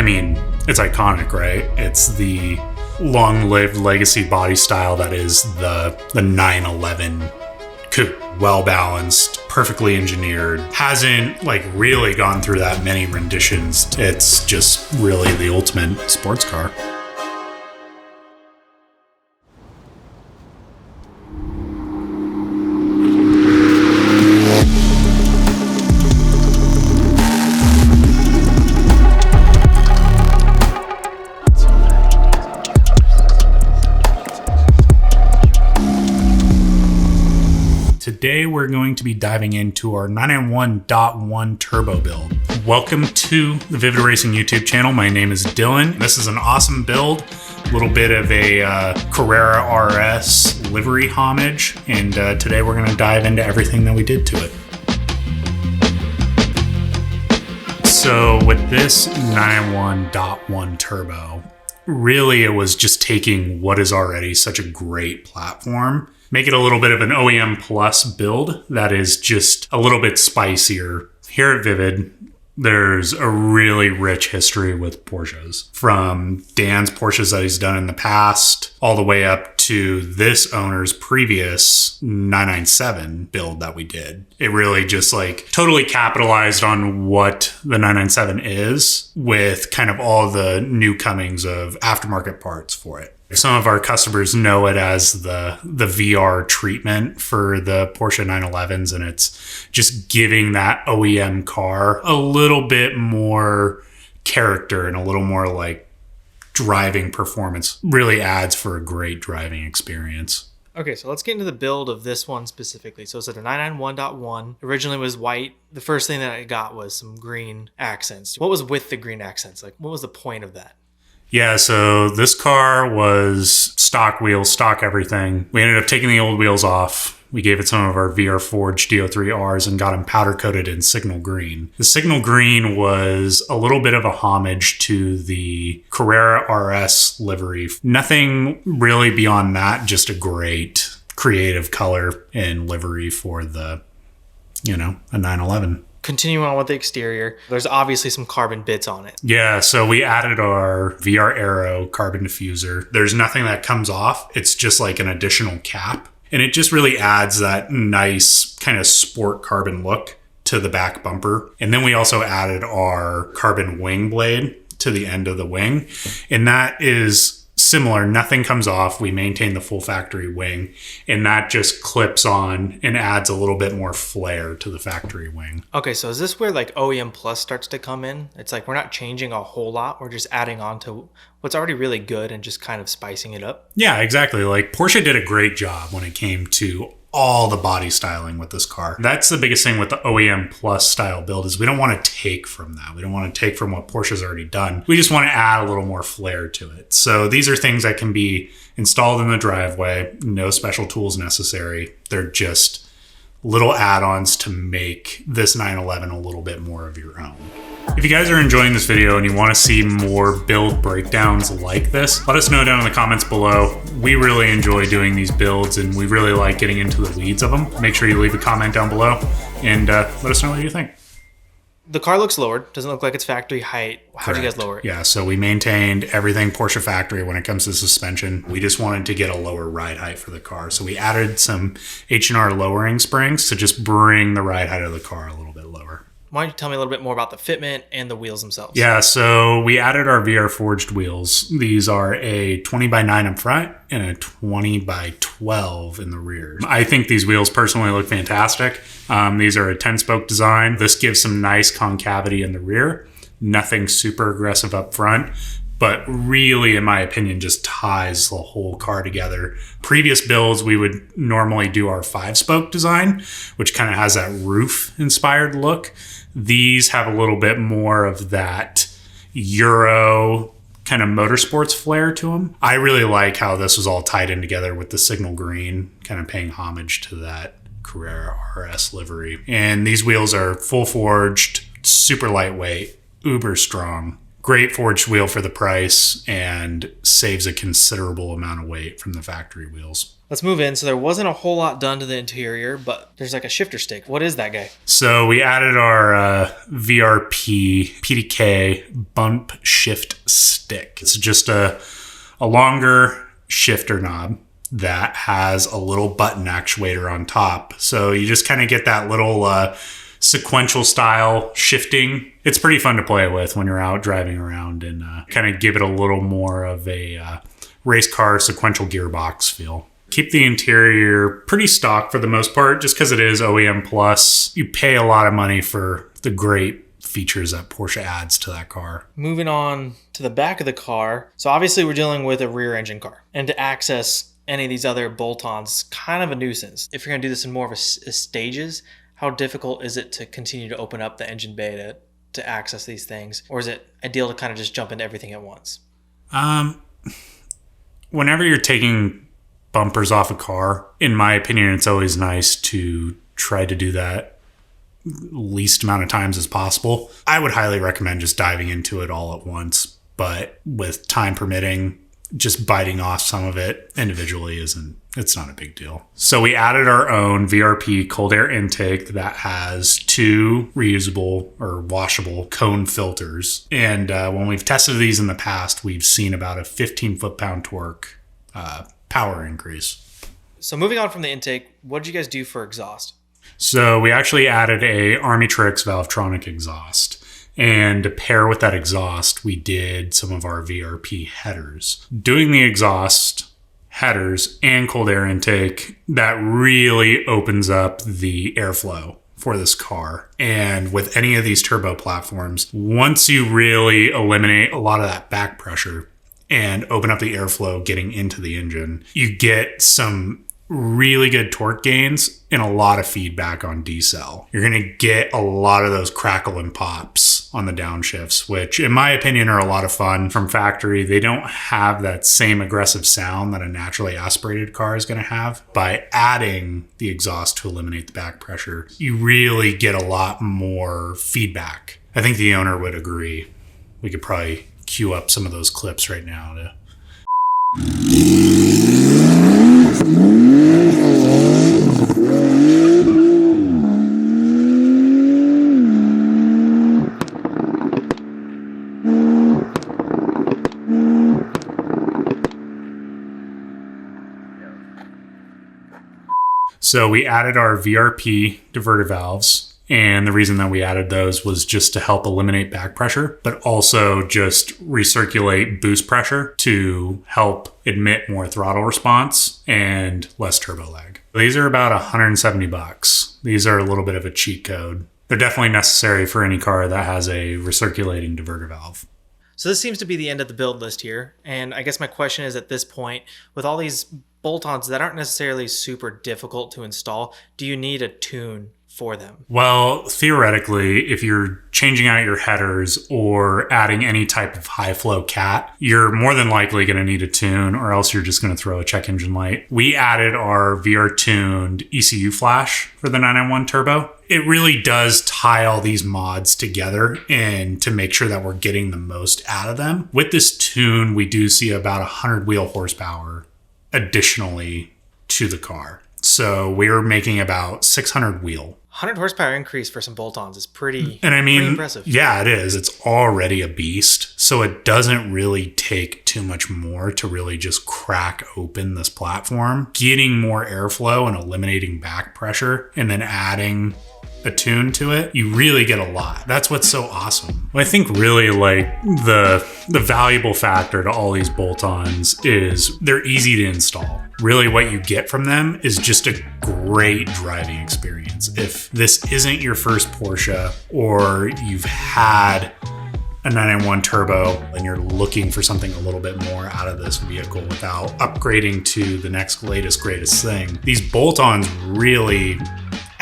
I mean, it's iconic, right? It's the long-lived legacy body style that is the 911 coupe. Well-balanced, perfectly engineered, hasn't like really gone through that many renditions. It's just really the ultimate sports car. Today we're going to be diving into our 991.1 turbo build. Welcome to the Vivid Racing YouTube channel. My name is Dylan. This is an awesome build, a little bit of a Carrera RS livery homage, and today we're going to dive into everything that we did to it. So with this 991.1 turbo, really it was just taking what is already such a great platform, make it a little bit of an OEM plus build that is just a little bit spicier. Here at Vivid, there's a really rich history with Porsches. From Dan's Porsches that he's done in the past, all the way up to this owner's previous 997 build that we did. It really just like totally capitalized on what the 997 is with kind of all the new comings of aftermarket parts for it. Some of our customers know it as the VR treatment for the Porsche 911s, and it's just giving that OEM car a little bit more character and a little more like driving performance. Really adds for a great driving experience. Okay, so let's get into the build of this one specifically. So it's a 991.1. Originally was white. The first thing that I got was some green accents. What was with the green accents? Like, what was the point of that? Yeah, so this car was stock wheels, stock everything. We ended up taking the old wheels off. We gave it some of our VR Forged DO3Rs and got them powder coated in signal green. The signal green was a little bit of a homage to the Carrera RS livery. Nothing really beyond that, just a great creative color and livery for the, a 911. Continuing on with the exterior, there's obviously some carbon bits on it. Yeah, so we added our VR Aero carbon diffuser. There's nothing that comes off. It's just like an additional cap. And it just really adds that nice kind of sport carbon look to the back bumper. And then we also added our carbon wing blade to the end of the wing. And that is similar. Nothing comes off. We maintain the full factory wing, and that just clips on and adds a little bit more flair to the factory wing. Okay, so is this where like OEM Plus starts to come in? It's like we're not changing a whole lot. We're just adding on to what's already really good and just kind of spicing it up. Yeah, exactly. Like Porsche did a great job when it came to all the body styling with this car. That's the biggest thing with the OEM Plus style build is we don't want to take from that. We don't want to take from what Porsche's already done. We just want to add a little more flair to it. So these are things that can be installed in the driveway. No special tools necessary. They're just little add-ons to make this 911 a little bit more of your own. If you guys are enjoying this video and you want to see more build breakdowns like this, let us know down in the comments below. We really enjoy doing these builds and we really like getting into the weeds of them. Make sure you leave a comment down below and let us know what you think. The car looks lowered. Doesn't look like it's factory height. How'd you guys lower it? Yeah, so we maintained everything Porsche factory when it comes to suspension. We just wanted to get a lower ride height for the car. So we added some H&R lowering springs to just bring the ride height of the car a little bit lower. Why don't you tell me a little bit more about the fitment and the wheels themselves? Yeah, so we added our VR Forged wheels. These are a 20x9 in front and a 20x12 in the rear. I think these wheels personally look fantastic. These are a 10-spoke design. This gives some nice concavity in the rear. Nothing super aggressive up front, but really, in my opinion, just ties the whole car together. Previous builds, we would normally do our 5-spoke design, which kind of has that roof-inspired look. These have a little bit more of that Euro kind of motorsports flair to them. I really like how this was all tied in together with the signal green, kind of paying homage to that Carrera RS livery. And these wheels are full forged, super lightweight, uber strong. Great forged wheel for the price and saves a considerable amount of weight from the factory wheels. Let's move in. So there wasn't a whole lot done to the interior, but there's like a shifter stick. What is that guy? So we added our VRP PDK bump shift stick. It's just a longer shifter knob that has a little button actuator on top. So you just kind of get that little sequential style shifting. It's pretty fun to play with when you're out driving around and kind of give it a little more of a race car sequential gearbox feel. Keep the interior pretty stock for the most part, just because it is OEM plus. You pay a lot of money for the great features that Porsche adds to that car. Moving on to the back of the car. So obviously we're dealing with a rear engine car, and to access any of these other bolt-ons, kind of a nuisance. If you're gonna do this in more of a stages, how difficult is it to continue to open up the engine bay to access these things? Or is it ideal to kind of just jump into everything at once? Whenever you're taking bumpers off a car, in my opinion, it's always nice to try to do that least amount of times as possible. I would highly recommend just diving into it all at once, but with time permitting, just biting off some of it individually it's not a big deal. So we added our own VRP cold air intake that has 2 reusable or washable cone filters. And when we've tested these in the past, we've seen about a 15 foot-pound torque power increase. So moving on from the intake, what did you guys do for exhaust? So we actually added a Army-Trix Valvetronic exhaust. And to pair with that exhaust, we did some of our VRP headers. Doing the exhaust, headers, and cold air intake, that really opens up the airflow for this car. And with any of these turbo platforms, once you really eliminate a lot of that back pressure and open up the airflow getting into the engine, you get some really good torque gains and a lot of feedback on decel. You're going to get a lot of those crackle and pops on the downshifts, which in my opinion are a lot of fun from factory. They don't have that same aggressive sound that a naturally aspirated car is going to have. By adding the exhaust to eliminate the back pressure, you really get a lot more feedback. I think the owner would agree. We could probably queue up some of those clips right now to So we added our VRP diverter valves, and the reason that we added those was just to help eliminate back pressure, but also just recirculate boost pressure to help admit more throttle response and less turbo lag. These are about $170. These are a little bit of a cheat code. They're definitely necessary for any car that has a recirculating diverter valve. So this seems to be the end of the build list here. And I guess my question is, at this point, with all these bolt-ons that aren't necessarily super difficult to install, do you need a tune for them? Well, theoretically, if you're changing out your headers or adding any type of high flow cat, you're more than likely going to need a tune, or else you're just going to throw a check engine light. We added our VR tuned ECU flash for the 991 Turbo. It really does tie all these mods together and to make sure that we're getting the most out of them. With this tune, we do see about 100 wheel horsepower additionally to the car. So we're making about 600 wheel. 100 horsepower increase for some bolt-ons is pretty impressive. Yeah, it is. It's already a beast. So it doesn't really take too much more to really just crack open this platform. Getting more airflow and eliminating back pressure and then adding a tune to it, you really get a lot. That's what's so awesome. I think really like the valuable factor to all these bolt-ons is they're easy to install. Really what you get from them is just a great driving experience. If this isn't your first Porsche, or you've had a 991 Turbo and you're looking for something a little bit more out of this vehicle without upgrading to the next latest greatest thing, these bolt-ons really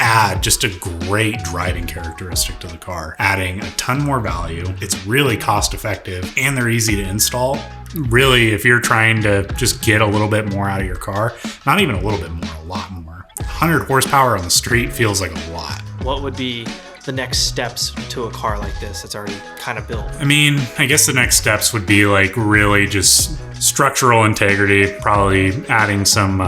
add just a great driving characteristic to the car, adding a ton more value. It's really cost effective and they're easy to install. Really, if you're trying to just get a little bit more out of your car, not even a little bit more, a lot more. 100 horsepower on the street feels like a lot. What would be the next steps to a car like this that's already kind of built? I mean, I guess the next steps would be like really just structural integrity, probably adding some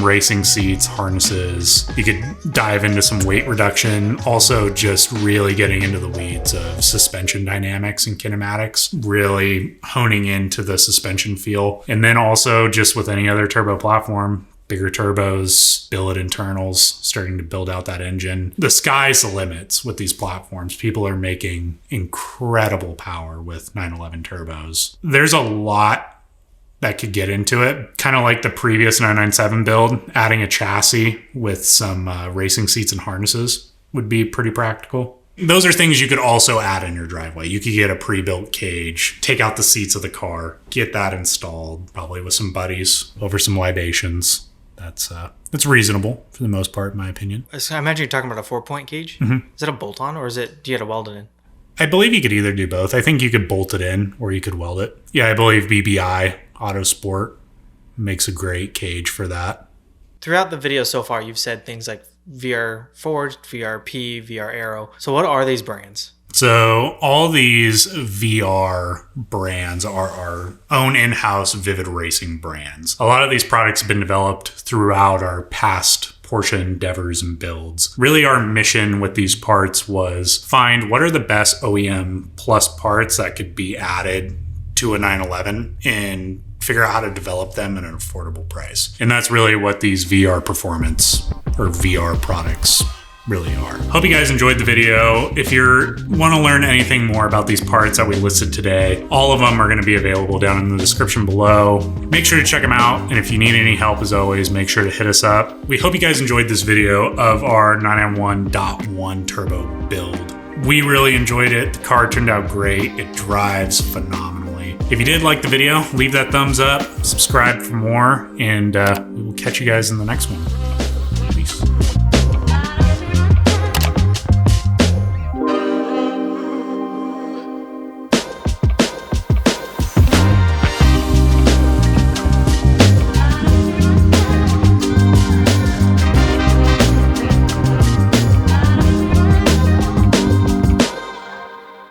racing seats, harnesses. You could dive into some weight reduction. Also just really getting into the weeds of suspension dynamics and kinematics, really honing into the suspension feel. And then also just with any other turbo platform, bigger turbos, billet internals, starting to build out that engine. The sky's the limits with these platforms. People are making incredible power with 911 turbos. There's a lot that could get into it. Kind of like the previous 997 build, adding a chassis with some racing seats and harnesses would be pretty practical. Those are things you could also add in your driveway. You could get a pre-built cage, take out the seats of the car, get that installed, probably with some buddies over some libations. That's reasonable for the most part, in my opinion. So I imagine you're talking about a 4-point cage. Mm-hmm. Is it a bolt-on, or do you have to weld it in? I believe you could either do both. I think you could bolt it in or you could weld it. Yeah, I believe BBI Autosport makes a great cage for that. Throughout the video so far, you've said things like VR Forged, VRP, VR Aero. So what are these brands? So all these VR brands are our own in-house Vivid Racing brands. A lot of these products have been developed throughout our past Porsche endeavors and builds. Really, our mission with these parts was find what are the best OEM plus parts that could be added to a 911 and figure out how to develop them at an affordable price. And that's really what these VR performance or VR products really are. Hope you guys enjoyed the video. If you want to learn anything more about these parts that we listed today, all of them are going to be available down in the description below. Make sure to check them out. And if you need any help, as always, make sure to hit us up. We hope you guys enjoyed this video of our 991.1 turbo build. We really enjoyed it. The car turned out great. It drives phenomenally. If you did like the video, leave that thumbs up, subscribe for more, and we will catch you guys in the next one.